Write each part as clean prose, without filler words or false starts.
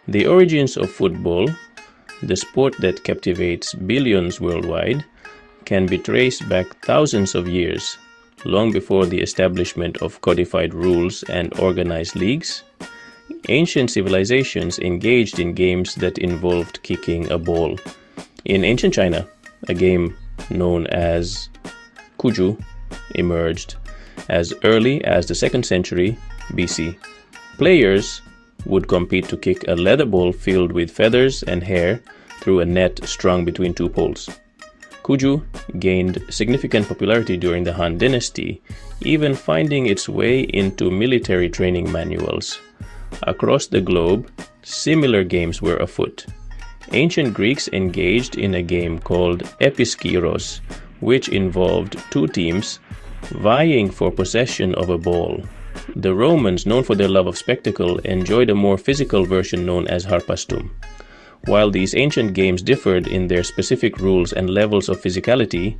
The origins of football, the sport that captivates billions worldwide, can be traced back thousands of years, long before the establishment of codified rules and organized leagues. Ancient civilizations engaged in games that involved kicking a ball. In ancient China, a game known as Cuju emerged as early as the 2nd century BC. Players would compete to kick a leather ball filled with feathers and hair through a net strung between two poles. Cuju gained significant popularity during the Han Dynasty, even finding its way into military training manuals. Across the globe, similar games were afoot. Ancient Greeks engaged in a game called episkiros, which involved two teams vying for possession of a ball. The Romans, known for their love of spectacle, enjoyed a more physical version known as harpastum. While these ancient games differed in their specific rules and levels of physicality,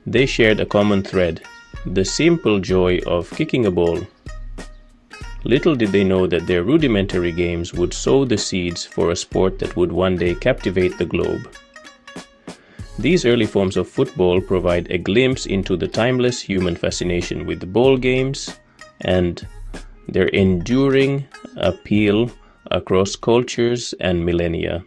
they shared a common thread: the simple joy of kicking a ball. Little did they know that their rudimentary games would sow the seeds for a sport that would one day captivate the globe. These early forms of football provide a glimpse into the timeless human fascination with ball games and their enduring appeal across cultures and millennia.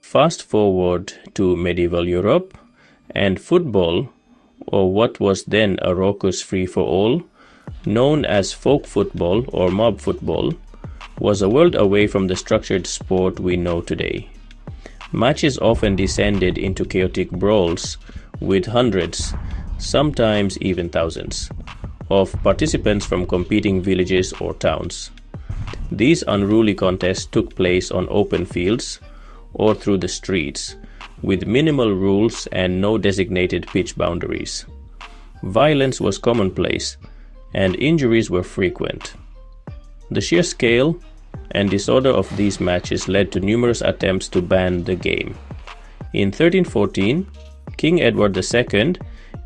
Fast forward to medieval Europe, and football, or what was then a raucous free-for-all, known as folk football or mob football, was a world away from the structured sport we know today. Matches often descended into chaotic brawls with hundreds, sometimes even thousands, of participants from competing villages or towns. These unruly contests took place on open fields or through the streets, with minimal rules and no designated pitch boundaries. Violence was commonplace, and injuries were frequent. The sheer scale and disorder of these matches led to numerous attempts to ban the game. In 1314, King Edward II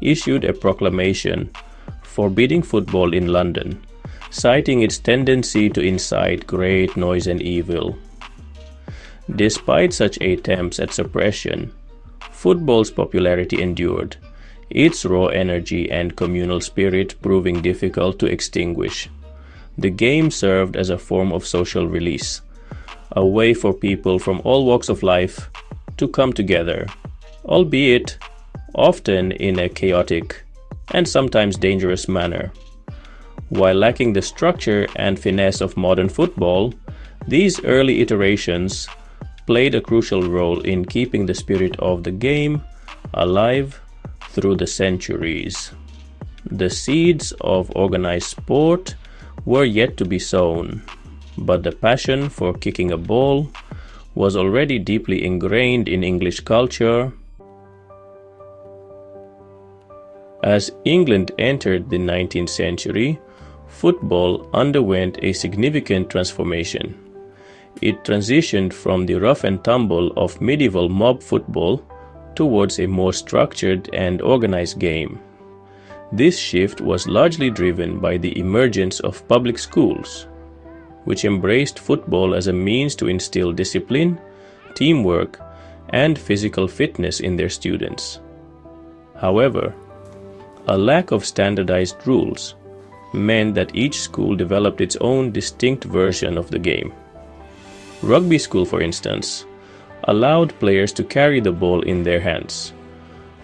issued a proclamation forbidding football in London, citing its tendency to incite great noise and evil. Despite such attempts at suppression, football's popularity endured, its raw energy and communal spirit proving difficult to extinguish. The game served as a form of social release, a way for people from all walks of life to come together, albeit often in a chaotic and sometimes dangerous manner. While lacking the structure and finesse of modern football, these early iterations played a crucial role in keeping the spirit of the game alive through the centuries. The seeds of organized sport were yet to be sown, but the passion for kicking a ball was already deeply ingrained in English culture. As England entered the 19th century, football underwent a significant transformation. It transitioned from the rough and tumble of medieval mob football towards a more structured and organized game. This shift was largely driven by the emergence of public schools, which embraced football as a means to instill discipline, teamwork, and physical fitness in their students. However, a lack of standardized rules meant that each school developed its own distinct version of the game. Rugby school, for instance, allowed players to carry the ball in their hands,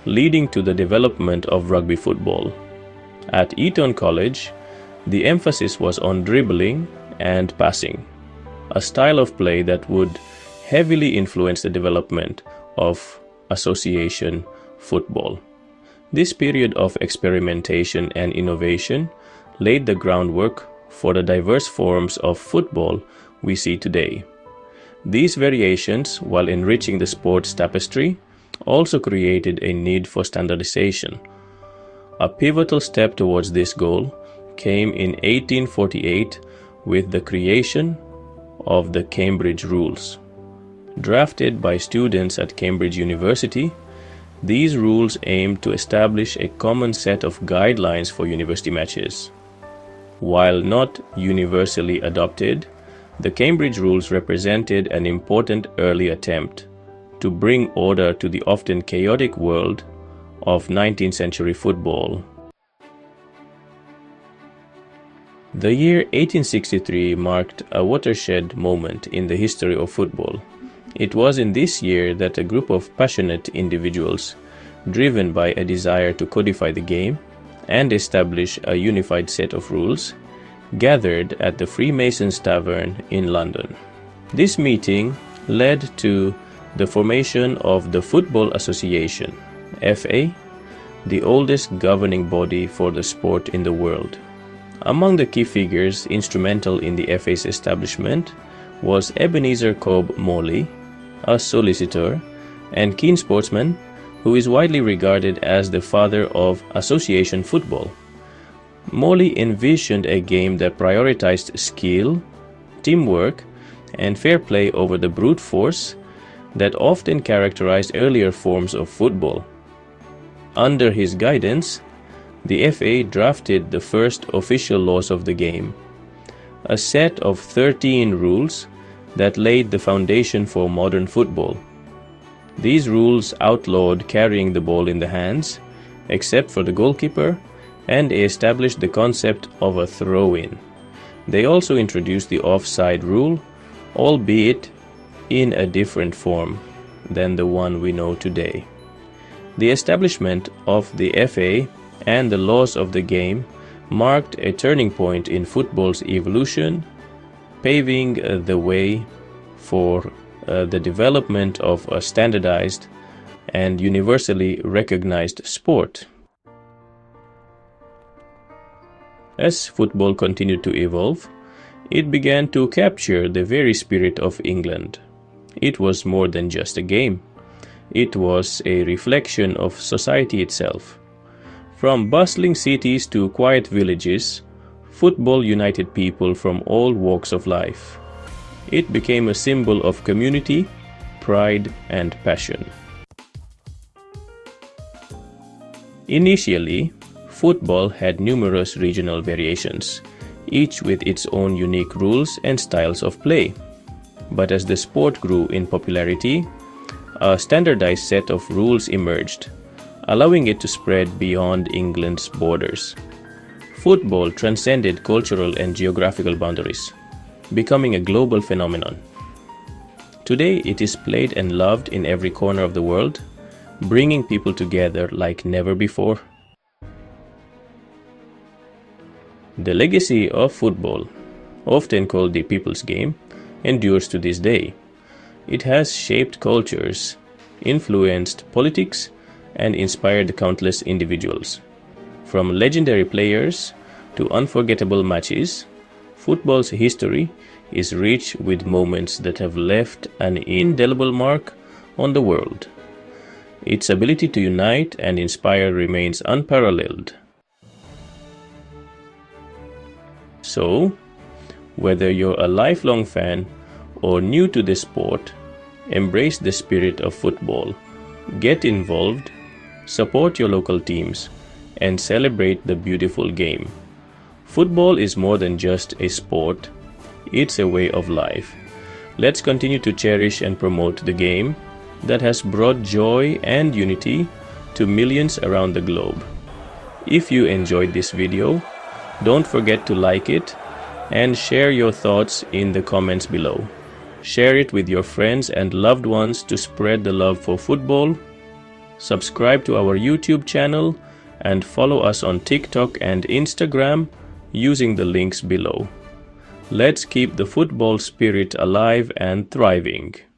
leading to the development of rugby football. At Eton College, the emphasis was on dribbling and passing, a style of play that would heavily influence the development of association football. This period of experimentation and innovation laid the groundwork for the diverse forms of football we see today. These variations, while enriching the sport's tapestry, also created a need for standardization. A pivotal step towards this goal came in 1848 with the creation of the Cambridge Rules. Drafted by students at Cambridge University, these rules aimed to establish a common set of guidelines for university matches. While not universally adopted, the Cambridge rules represented an important early attempt to bring order to the often chaotic world of 19th century football. The year 1863 marked a watershed moment in the history of football. It was in this year that a group of passionate individuals, driven by a desire to codify the game and establish a unified set of rules, gathered at the Freemasons Tavern in London. This meeting led to the formation of the Football Association, FA, the oldest governing body for the sport in the world. Among the key figures instrumental in the FA's establishment was Ebenezer Cobb Morley, a solicitor and keen sportsman who is widely regarded as the father of association football. Morley envisioned a game that prioritized skill, teamwork, and fair play over the brute force that often characterized earlier forms of football. Under his guidance, the FA drafted the first official laws of the game, a set of 13 rules that laid the foundation for modern football. These rules outlawed carrying the ball in the hands, except for the goalkeeper, and established the concept of a throw-in. They also introduced the offside rule, albeit in a different form than the one we know today. The establishment of the FA and the laws of the game marked a turning point in football's evolution, paving the way for the development of a standardized and universally recognized sport. As football continued to evolve, it began to capture the very spirit of England. It was more than just a game. It was a reflection of society itself. From bustling cities to quiet villages, football united people from all walks of life. It became a symbol of community, pride, and passion. Initially, football had numerous regional variations, each with its own unique rules and styles of play. But as the sport grew in popularity, a standardized set of rules emerged, allowing it to spread beyond England's borders. Football transcended cultural and geographical boundaries, becoming a global phenomenon. Today, it is played and loved in every corner of the world, bringing people together like never before. The legacy of football, often called the people's game, endures to this day. It has shaped cultures, influenced politics, and inspired countless individuals. From legendary players to unforgettable matches, football's history is rich with moments that have left an indelible mark on the world. Its ability to unite and inspire remains unparalleled. So, whether you're a lifelong fan or new to the sport, embrace the spirit of football. Get involved, support your local teams, and celebrate the beautiful game. Football is more than just a sport, it's a way of life. Let's continue to cherish and promote the game that has brought joy and unity to millions around the globe. If you enjoyed this video, don't forget to like it and share your thoughts in the comments below. Share it with your friends and loved ones to spread the love for football. Subscribe to our YouTube channel and follow us on TikTok and Instagram using the links below. Let's keep the football spirit alive and thriving.